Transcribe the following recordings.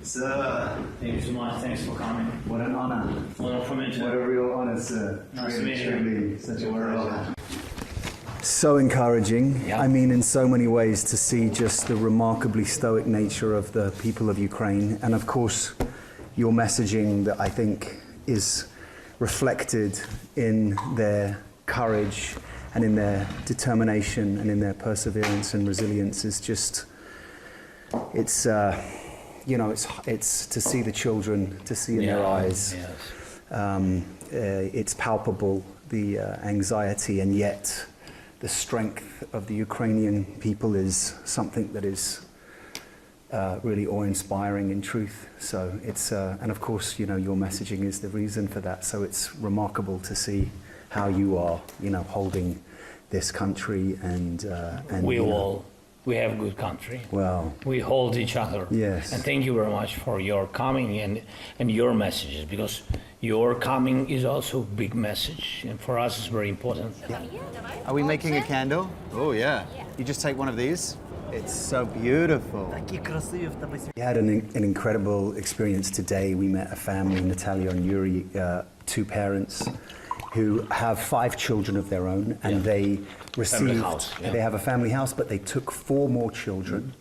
Sir, Thank you so much. Thanks for coming. what an honor. Honor for me too. What a real honor, sir. Nice to meet you. Truly, such a pleasure. So encouraging. Yeah. I mean, in so many ways, to see just the remarkably stoic nature of the people of Ukraine. And of course, your messaging that I think is reflected in their courage and in their determination and in their perseverance and resilience is just, it's, you know, it's to see the children, to see in their eyes. Yes. It's palpable, the anxiety, and yet the strength of the Ukrainian people is something that is really awe-inspiring in truth. So it's, and of course, you know, your messaging is the reason for that. So it's remarkable to see how you are, you know, holding this country and We have good country. Well, We hold each other. Yes. And thank you very much for your coming and your messages, because your coming is also a big message, and for us it's very important. Are we making a candle? Oh yeah. You just take one of these. It's so beautiful. we had an incredible experience today. We met a family, Natalia and Yuri, two parents who have 5 children of their own, and they received, house, yeah. they have a family house, but they took 4 more children.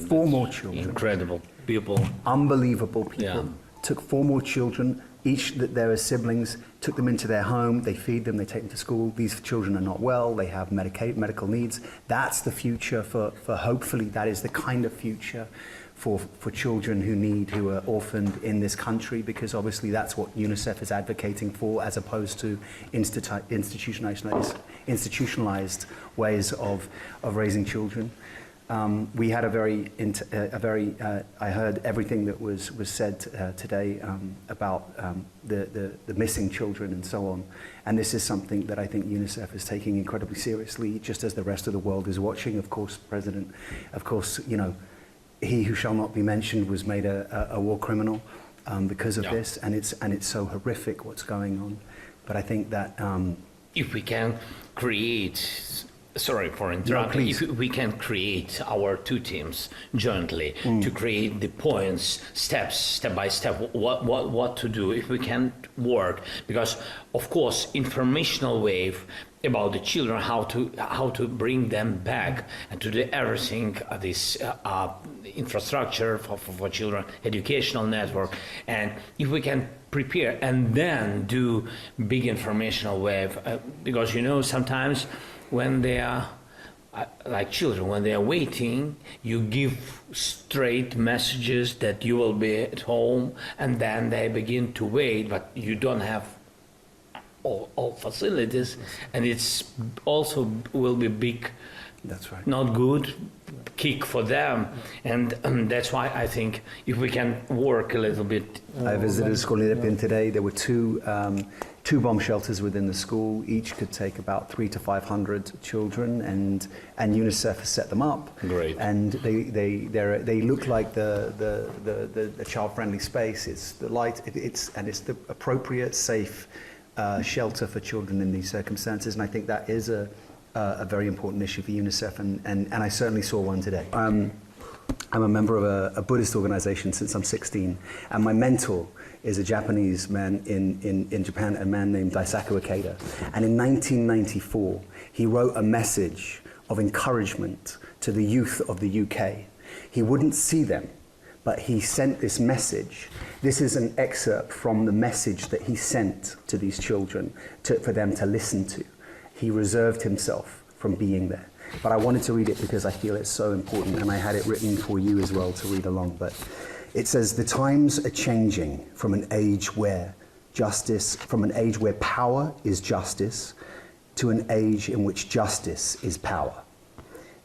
4 more children. Incredible people. Unbelievable people. Yeah. Took 4 more children, each that there are siblings, took them into their home, they feed them, they take them to school. These children are not well, they have medical needs. That's the future for hopefully, that is the kind of future for children who are orphaned in this country, because obviously that's what UNICEF is advocating for, as opposed to institutionalized ways of raising children. We had I heard everything that was said today about the missing children and so on. And this is something that I think UNICEF is taking incredibly seriously, just as the rest of the world is watching. Of course, President, you know, he who shall not be mentioned was made a war criminal because of this, and it's so horrific what's going on. But I think that If we can create, sorry for interrupting, if we can create our 2 teams jointly to create the points, step by step, what to do, if we can work, because of course informational wave about the children, how to bring them back and to do everything, this infrastructure for children, educational network, and if we can prepare and then do big informational wave, because you know sometimes when they are like children, when they are waiting, you give straight messages that you will be at home, and then they begin to wait, but you don't have all facilities, and it's also will be big, that's right. not good kick for them, and that's why I think if we can work a little bit. I visited School in Irpin today. There were 2 bomb shelters within the school. Each could take about 300 to 500 children, and UNICEF has set them up. Great. And they look like the child-friendly space. It's the light. It's the appropriate, safe shelter for children in these circumstances. And I think that is a very important issue for UNICEF, and I certainly saw one today. I'm a member of a Buddhist organization since I'm 16, and my mentor is a Japanese man in Japan, a man named Daisaku Ikeda. And in 1994, he wrote a message of encouragement to the youth of the UK. He wouldn't see them, but he sent this message. This is an excerpt from the message that he sent to these children for them to listen to. He reserved himself from being there. But I wanted to read it because I feel it's so important, and I had it written for you as well to read along. But it says, "The times are changing from an age where power is justice, to an age in which justice is power.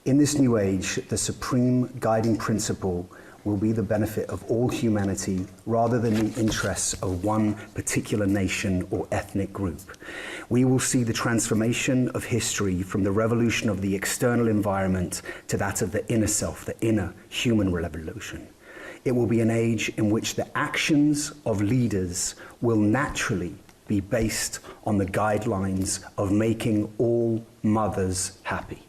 In this new age, the supreme guiding principle will be the benefit of all humanity rather than the interests of one particular nation or ethnic group. We will see the transformation of history from the revolution of the external environment to that of the inner self, the inner human revolution. It will be an age in which the actions of leaders will naturally be based on the guidelines of making all mothers happy."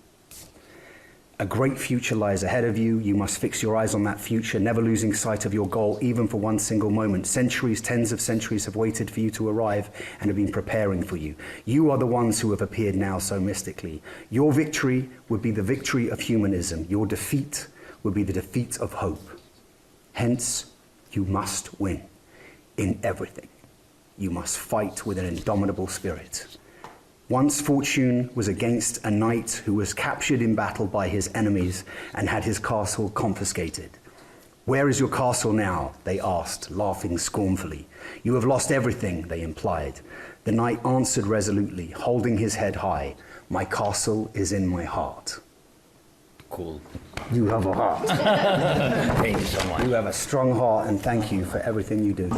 A great future lies ahead of you. You must fix your eyes on that future, never losing sight of your goal, even for one single moment. Centuries, tens of centuries have waited for you to arrive and have been preparing for you. You are the ones who have appeared now so mystically. Your victory would be the victory of humanism. Your defeat would be the defeat of hope. Hence, you must win in everything. You must fight with an indomitable spirit. Once fortune was against a knight who was captured in battle by his enemies and had his castle confiscated. Where is your castle now? They asked, laughing scornfully. You have lost everything, they implied. The knight answered resolutely, holding his head high. My castle is in my heart. Cool. You have a heart. Thank you so much. You have a strong heart, and thank you for everything you do.